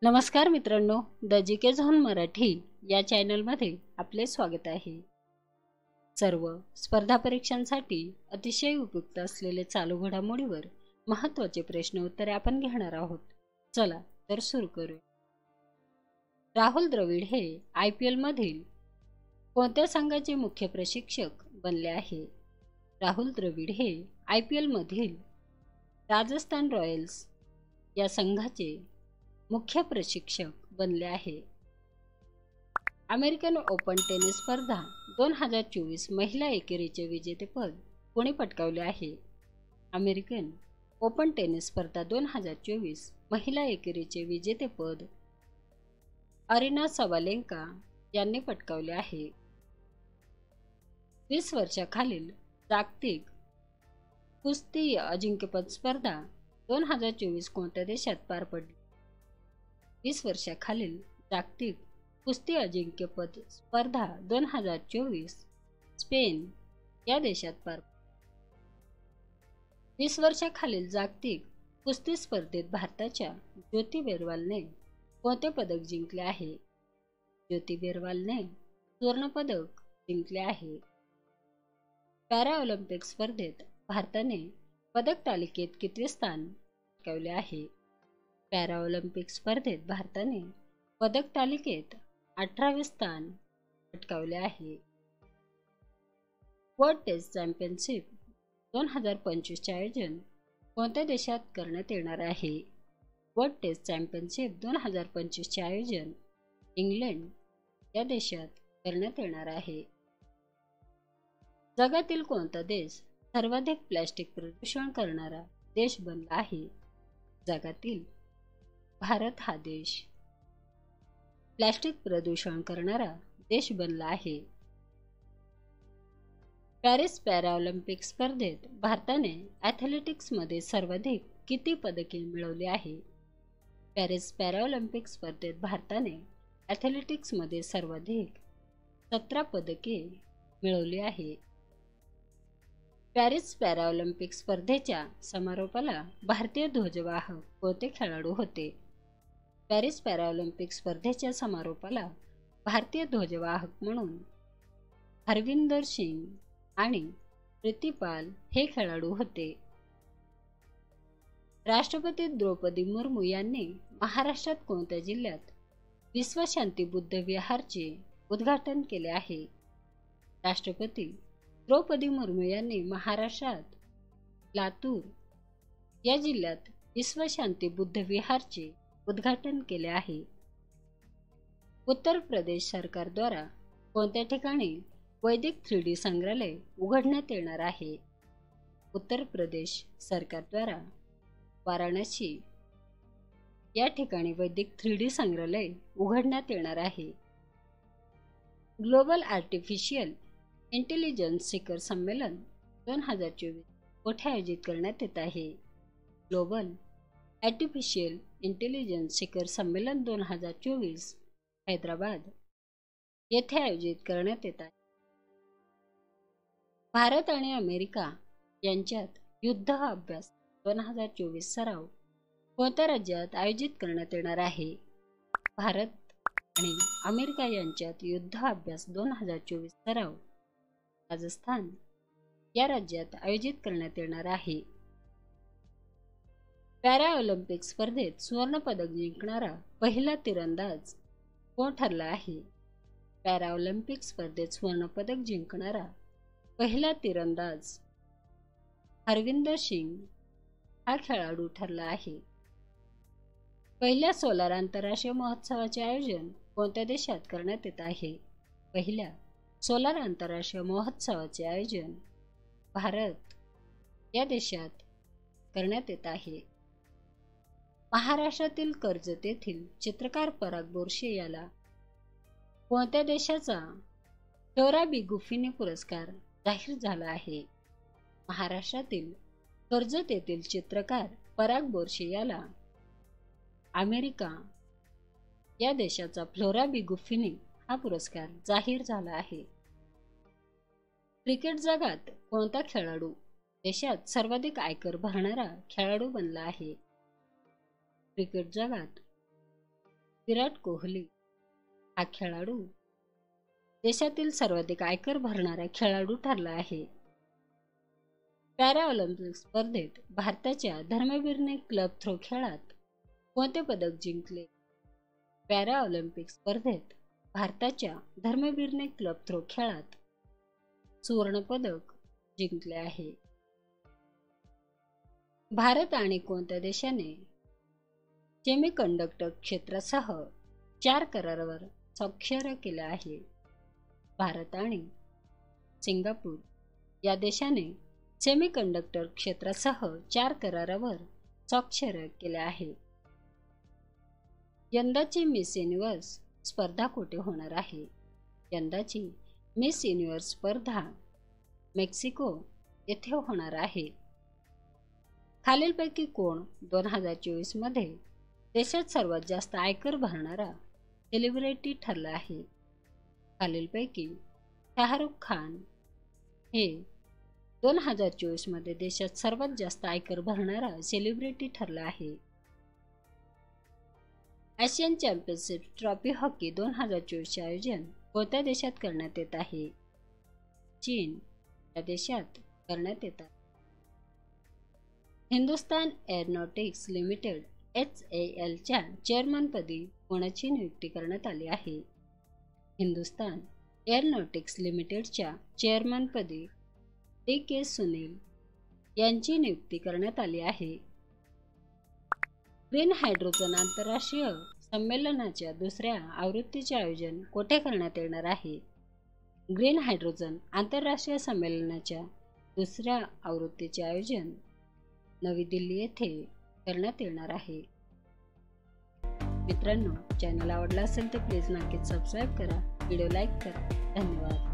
नमस्कार मित्रांनो, the GK zone Marathi या चॅनलमध्ये आपले स्वागत आहे. सर्व स्पर्धा परीक्षांसाठी अतिशय उपयुक्त असलेले चालू घडामोडीवर महत्त्वाचे प्रश्न उत्तरे आपण घेणार आहोत. चला तर सुरू करूया. राहुल द्रविड हे IPL मधील कोणत्या संघाचे मुख्य प्रशिक्षक बनले आहे? राहुल द्रविड हे IPL मधील राजस्थान रॉयल्स या संघाचे मुख्य प्रशिक्षक बनले आहे. अमेरिकन ओपन टेनिस स्पर्धा 2024 महिला एकेरीचे विजेतेपद कोणी पटकावले आहे? अमेरिकन ओपन टेनिस स्पर्धा 2024 महिला एकेरीचे विजेतेपद अरिना सबालेंका यांनी पटकावले आहे. 20 वर्षाखालील जागतिक कुस्ती अजिंक्यपद स्पर्धा 2024 कोणत्या देशात पार पडली? 20 वर्षाखालील जागतिक कुस्ती अजिंक्यपद स्पर्धा 2024 स्पेन या देशात पार पडली. 20 वर्षाखालील जागतिक कुस्ती स्पर्धेत भारताच्या ज्योती बेरवालने कोणते पदक जिंकले आहे? ज्योती बेरवालने सुवर्ण पदक जिंकले आहे. पॅराऑलिम्पिक स्पर्धेत भारताने पदक तालिकेत कितवे स्थान पटकावले आहे? पॅराऑलिम्पिक स्पर्धेत भारताने पदक तालिकेत 18वे स्थान पटकावले आहे. वर्ल्ड टेस्ट चॅम्पियनशिप 2025 चे आयोजन कोणत्या देशात करण्यात येणार आहे? वर्ल्ड टेस्ट चॅम्पियनशिप 2025 चे आयोजन इंग्लंड या देशात करण्यात येणार आहे. जगातील कोणता देश सर्वाधिक प्लास्टिक प्रदूषण करणारा देश बनला आहे? जगातील भारत हा देश प्लास्टिक प्रदूषण करणारा देश बनला आहे. पॅरिस पॅराऑलिम्पिक स्पर्धेत भारताने ॲथलेटिक्समध्ये सर्वाधिक किती पदके मिळवली आहे? पॅरिस पॅराऑलिम्पिक स्पर्धेत भारताने ॲथलेटिक्समध्ये सर्वाधिक 17 पदके मिळवली आहे. पॅरिस पॅराऑलिम्पिक स्पर्धेच्या समारोपाला भारतीय ध्वजवाहक कोणते खेळाडू होते? पॅरिस पॅराऑलिम्पिक स्पर्धेच्या समारोपाला भारतीय ध्वजवाहक म्हणून हरविंदर सिंग आणि प्रीतिपाल हे खेळाडू होते. राष्ट्रपती द्रौपदी मुर्मू यांनी महाराष्ट्रात कोणत्या जिल्ह्यात विश्वशांती बुद्ध विहारचे उद्घाटन केले आहे? राष्ट्रपती द्रौपदी मुर्मू यांनी महाराष्ट्रात लातूर या जिल्ह्यात विश्वशांती बुद्ध विहारचे उद्घाटन केले आहे. उत्तर प्रदेश सरकारद्वारा कोणत्या ठिकाणी वैदिक 3D संग्रहालय उघडण्यात येणार आहे? उत्तर प्रदेश सरकारद्वारा वाराणसी या ठिकाणी वैदिक 3D संग्रहालय उघडण्यात येणार आहे. ग्लोबल आर्टिफिशियल इंटेलिजन्स शिखर संमेलन 2024 कोठे आयोजित करण्यात येत आहे? ग्लोबल आर्टिफिशियल इंटेलिजन्स शिखर संमेलन 2024 हैदराबाद येथे आयोजित करण्यात येत आहे. भारत आणि अमेरिका यांच्यात युद्ध अभ्यास 2024 सराव कोणत्या राज्यात आयोजित करण्यात येणार आहे? भारत आणि अमेरिका यांच्यात युद्ध अभ्यास 2024 सराव राजस्थान या राज्यात आयोजित करण्यात येणार आहे. पॅराऑलिम्पिक स्पर्धेत सुवर्ण पदक जिंकणारा पहिला तिरंदाज कोण ठरला आहे? पॅराऑलिम्पिक स्पर्धेत सुवर्ण पदक जिंकणारा पहिला तिरंदाज हरविंदर सिंग हा खेळाडू ठरला आहे. पहिल्या सोलार आंतरराष्ट्रीय महोत्सवाचे आयोजन कोणत्या देशात करण्यात येत आहे? पहिल्या सोलार आंतरराष्ट्रीय महोत्सवाचे आयोजन भारत या देशात करण्यात येत आहे. महाराष्ट्रातील कर्जत येथील चित्रकार पराग बोरशे याला कोणत्या देशाचा फ्लोरा बिगुफिनी पुरस्कार जाहीर झाला आहे? महाराष्ट्रातील कर्जत येथील चित्रकार पराग बोरशे याला अमेरिका या देशाचा फ्लोरा बिगुफिनी हा पुरस्कार जाहीर झाला आहे. क्रिकेट जगात कोणता खेळाडू देशात सर्वाधिक आयकर भरणारा खेळाडू बनला आहे? क्रिकेट जगात विराट कोहली हा खेळाडू देशातील सर्वाधिक आयकर भरणारा खेळाडू ठरला आहे. पॅराऑलिम्पिक स्पर्धेत भारताच्या धर्मवीरने क्लब थ्रो खेळात कोणते पदक जिंकले? पॅराऑलिम्पिक स्पर्धेत भारताच्या धर्मवीरने क्लब थ्रो खेळात सुवर्ण पदक जिंकले आहे. भारत आणि कोणत्या देशाने सेमीकंडक्टर क्षेत्रासह 4 करारावर स्वाक्षऱ्या केल्या आहे? भारत आणि सिंगापूर या देशाने सेमीकंडक्टर क्षेत्रासह 4 करारावर स्वाक्षऱ्या केल्या आहेत. यंदाची मिस युनिव्हर्स स्पर्धा कुठे होणार आहे? यंदाची मिस युनिव्हर्स स्पर्धा मेक्सिको येथे होणार आहे. खालीलपैकी कोण 2024 मध्ये देशात सर्वात जास्त आयकर भरणारा सेलिब्रिटी ठरला आहे? खालीलपैकी शाहरुख खान हे 2024 मध्ये देशात सर्वात जास्त आयकर भरणारा सेलिब्रिटी ठरला आहे. आशियन चॅम्पियनशिप ट्रॉफी हॉकी 2024 चे आयोजन कोणत्या देशात करण्यात येत आहे? चीन या देशात करण्यात येत आहे. हिंदुस्तान एरोनॉटिक्स लिमिटेड HAL च्या चेअरमनपदी कोणाची नियुक्ती करण्यात आली आहे? हिंदुस्तान एरोनॉटिक्स लिमिटेडच्या चेअरमनपदी DK सुनील यांची नियुक्ती करण्यात आली आहे. ग्रीन हायड्रोजन आंतरराष्ट्रीय संमेलनाच्या दुसऱ्या आवृत्तीचे आयोजन कोठे करण्यात येणार आहे? ग्रीन हायड्रोजन आंतरराष्ट्रीय संमेलनाच्या दुसऱ्या आवृत्तीचे आयोजन नवी दिल्ली येथे करण्यात येणार आहे. मित्रांनो, चॅनल आवडला असेल तर प्लीज नक्कीच सबस्क्राईब करा, व्हिडिओ लाईक करा. धन्यवाद.